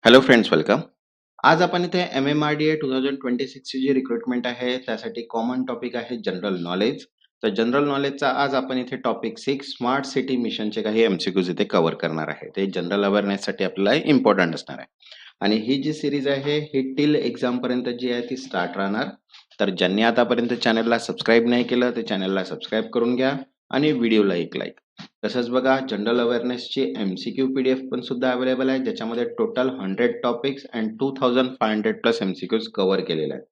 Hello friends, welcome. आज आपण इथे MMRDA 2026 ची जी रिक्रुटमेंट आहे त्यासाठी कॉमन टॉपिक आहे जनरल नॉलेज. तर जनरल नॉलेजचा आज आपण इथे टॉपिक 6 स्मार्ट सिटी मिशनचे काही MCQs इथे कव्हर करणार आहे. ते जनरल अवेअरनेससाठी आपल्याला इम्पॉर्टंट असणार आहे. आणि ही जी सिरीज आहे ही टिल एक्झाम पर्यंत जी आहे ती स्टार्ट राहणार. तर ज्यांनी आतापर्यंत चॅनलला सबस्क्राईब नाही केलं ते चॅनलला सबस्क्राईब करून घ्या आणि व्हिडिओला एक लाईक. तसंच बघा जनरल अवेअरनेसची MCQ PDF पण सुद्धा अवेलेबल आहे, ज्याच्यामध्ये total 100 topics and 2500 plus MCQs cover केलेले आहेत.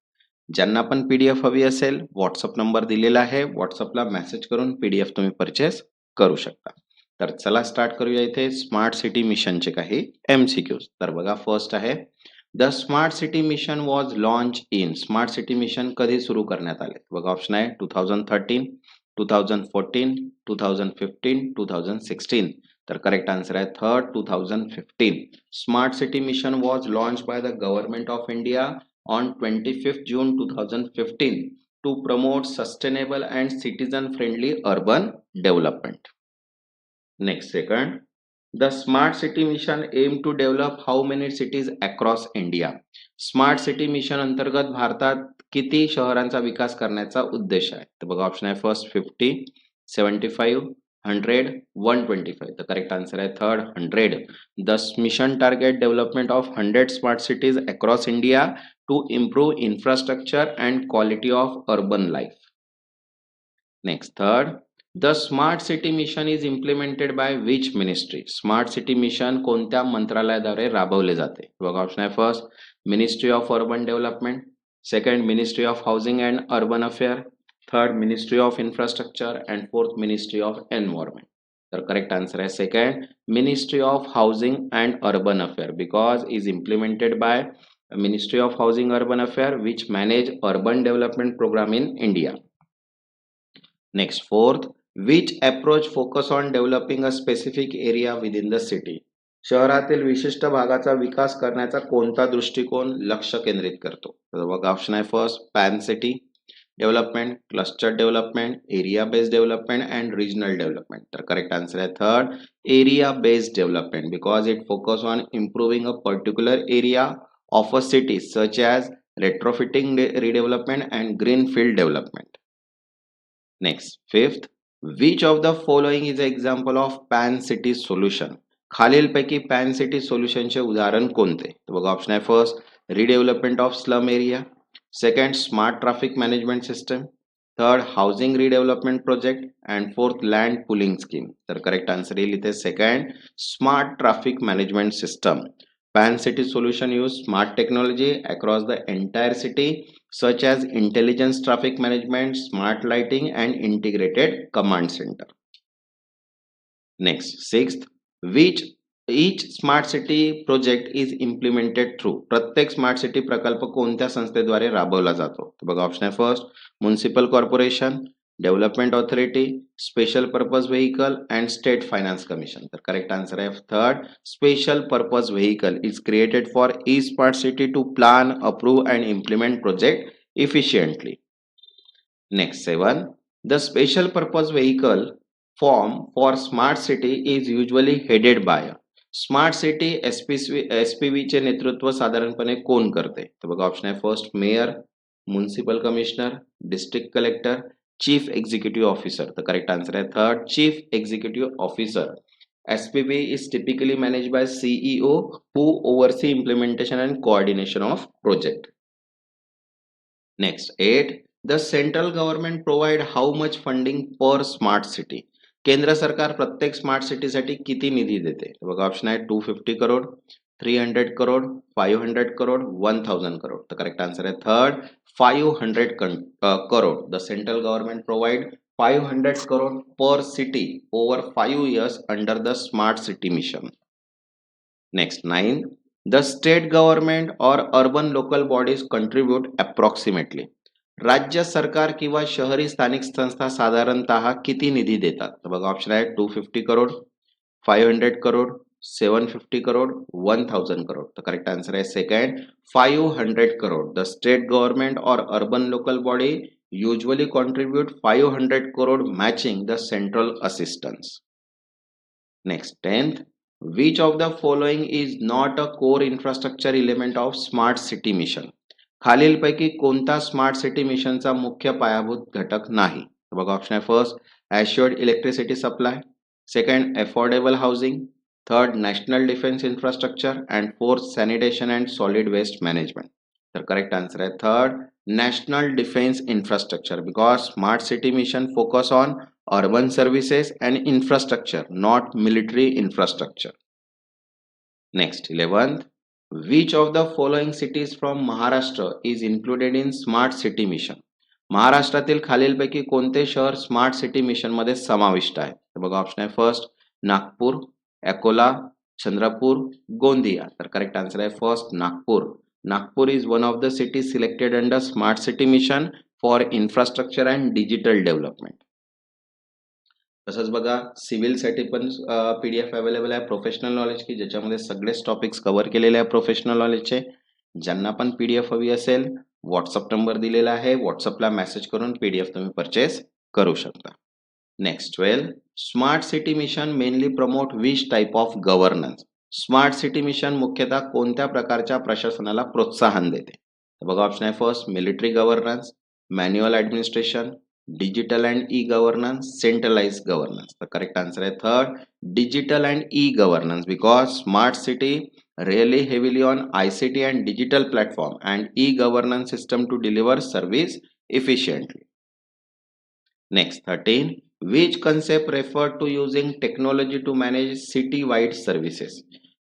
ज्यांना पण PDF हवी असेल, व्हॉट्सअप नंबर दिलेला आहे, व्हॉट्सअपला मेसेज करून PDF तुम्ही परचेस करू शकता. तर चला स्टार्ट करूया इथे स्मार्ट सिटी मिशनचे काही MCQs. तर बघा फर्स्ट आहे, the smart city mission was launch in. Smart city mission कधी सुरू करण्यात आले? बघा ऑप्शन आहे 2013, 2014, 2015, 2016. तर करेक्ट आन्सर आहे third 2015. Smart city mission was launch by the government of India on 25th June 2015 to promote sustainable and citizen friendly urban development. Next, second, the smart city mission aim to develop how many cities across India? Smart city mission अंतर्गत भारतात किती शहरांचा विकास करण्याचा उद्देश आहे? तर बघा option आहे फर्स्ट 50, 75, 100, 125. The correct answer आहे third 100. The mission target development of 100 smart cities across India to improve infrastructure and quality of urban life. Next, third, the smart city mission is implemented by which ministry? Smart city mission कोणत्या मंत्रालयाद्वारे राबवले जाते? बघा option आहे first ministry of urban development, second ministry of housing and urban affair, third ministry of infrastructure and fourth ministry of environment. तर correct answer आहे second ministry of housing and urban affair, because is implemented by ministry of housing urban affair which manage urban development program in India. Next, fourth, which approach focus on developing a specific area within the city? शहरातील विशिष्ट भागाचा विकास करण्याचा कोणता दृष्टिकोन लक्ष केंद्रित करतो? तर बघा ऑप्शन आहे first pan city development, cluster development, area based development and regional development. तर करेक्ट आन्सर आहे third area based development, because it focus on improving a particular area of a city such as retrofitting, redevelopment and greenfield development. Next, fifth, which of the following is an example of pan city solution? खालीलपैकी pan city सोल्युशनचे उदाहरण कोणते? तर बघा option आहे first redevelopment of slum area, second smart traffic management system, third housing redevelopment project and fourth land pulling scheme. तर correct answer येईल इथे second smart traffic management system. Pan city solution use smart technology across the entire city such as intelligence traffic management, smart lighting and integrated command center. Next, sixth, which each smart city project is implemented through. प्रत्येक smart city प्रकल्प कोणत्या संस्थेद्वारे राबवला जातो? तर बघा option आहे first municipal corporation, development authority, special purpose vehicle and state finance commission. तर करेक्ट आन्सर आहे third special purpose vehicle is created for e smart city to plan, approve and implement project efficiently. Next, 7, the special purpose vehicle form for smart city is usually headed by. Smart city SPV चे नेतृत्व साधारणपणे कोण करते? तर बघा option आहे first mayor, municipal commissioner, district collector, chief executive officer. तर correct answer आहे third chief executive officer. SPV is typically managed by CEO who oversee implementation and coordination of project. Next, 8, the central government provide how much funding per smart city? केंद्र सरकार प्रत्येक smart सिटीसाठी किती निधी देते? बघा option आहे 250 करोड, 300 करोड, 500 करोड, 1000 करोड. तर correct answer आहे third 500 crore. The central government provide 500 crore per city over 5 years under the smart city mission. Next, 9, the state government or urban local bodies contribute approximately. राज्य सरकार किंवा शहरी स्थानिक संस्था साधारणतः किती निधी देतात? तर बघा ऑप्शन आहे 250 करोड, 500 करोड, 750 करोड, 1000 करोड. तर करेक्ट आन्सर आहे second 500 crore. The state government और urban local body usually contribute 500 crore matching the central assistance. Next, 10th, which of the following is not a core infrastructure element of smart city mission. खालीलपैकी कोणता smart city मिशनचा मुख्य पायाभूत घटक नाही. बघा option आहे first assured electricity supply, second affordable housing, third national defence infrastructure and fourth sanitation and solid waste management. तर correct answer आहे third national defence infrastructure because smart city mission focus on urban services and infrastructure, not military infrastructure. Next, 11th, which of the following cities from Maharashtra is included in smart city mission. महाराष्ट्रातील खालीलपैकी कोणते शहर smart city mission मध्ये समाविष्ट आहे. तर बघा option आहे फर्स्ट नागपूर, अकोला, चंद्रपूर, गोंदिया. तर करेक्ट आन्सर आहे first Nagpur. Nagpur is one of the cities selected under smart city mission for infrastructure and digital development. तसंच बघा सिव्हिलसाठी पण PDF अवेलेबल आहे प्रोफेशनल नॉलेज की ज्याच्यामध्ये सगळेच टॉपिक्स कव्हर केलेले आहे प्रोफेशनल नॉलेजचे. ज्यांना पण PDF हवी असेल व्हॉट्सअप नंबर दिलेला आहे, व्हॉट्सअपला मेसेज करून PDF तुम्ही परचेस करू शकता. Next 12 smart city mission mainly promote which type of governance. Smart city mission मुख्यतः कोणत्या प्रकारच्या प्रशासनाला प्रोत्साहन देते. बघा ऑप्शन आहे first military governance, manual administration, digital and e governance, centralise governance. तर करेक्ट आन्सर आहे third digital and e governance because smart city really heavily on ICT and digital platform and e-governance system to deliver service efficiently. Next 13 which concept refer to using technology to manage city-wide services.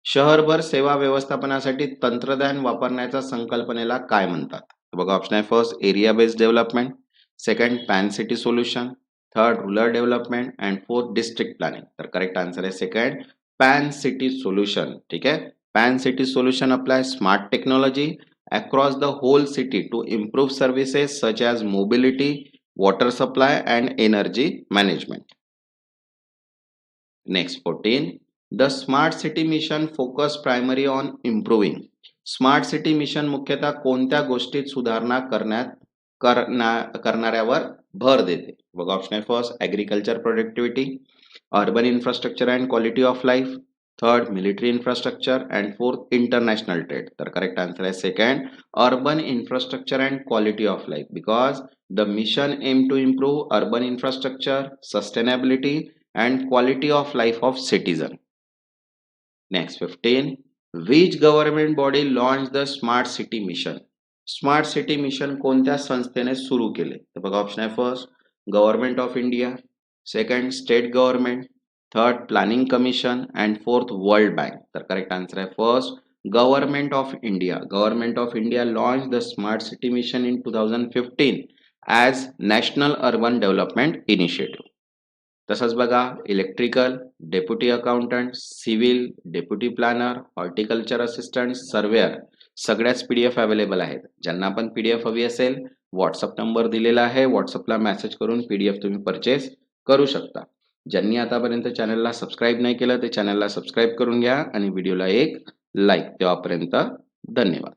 शहरभर सेवा व्यवस्थापनासाठी तंत्रज्ञान वापरण्याच्या संकल्पनेला काय म्हणतात. बघा option आहे first area based development, second pan city solution, third rural development and fourth district planning. तर करेक्ट आन्सर आहे सेकंड पॅन सिटी सोल्युशन. ठीक आहे. Pan City solution applies smart technology across the whole city to improve services such as mobility, water supply and energy management. Next 14. The Smart City Mission focus primarily on improving. Smart City Mission मुख्यतः कोणत्या गोष्टीत सुधारणा करणाऱ्यावर भर देते. बघा option आहे first agriculture productivity, urban infrastructure and quality of life, third military infrastructure and fourth international trade. तर करेक्ट आन्सर आहे second urban infrastructure and quality of life because the mission aim to improve urban infrastructure, sustainability and quality of life of citizen. Next 15 which government body launch the smart city mission. Smart city mission कोणत्या संस्थेने सुरू केले. तर बघा option आहे first government of India, second state government, third planning commission and fourth World Bank. तर correct answer आहे first government of India. Government of India launch the smart city mission in 2015 as national urban development initiative. तसंच बघा electrical, deputy accountant, civil, deputy planner, horticulture assistant, surveyor सगळ्याच PDF available आहेत. ज्यांना पण PDF हवी असेल WhatsApp number दिलेला आहे, व्हॉट्सअपला मेसेज करून PDF तुम्ही परचेस करू शकता. ज्यांनी आतापर्यंत चॅनलला सबस्क्राईब नाही केलं ते चॅनलला सबस्क्राईब करून घ्या आणि व्हिडिओला एक लाईक. तेव्हापर्यंत धन्यवाद.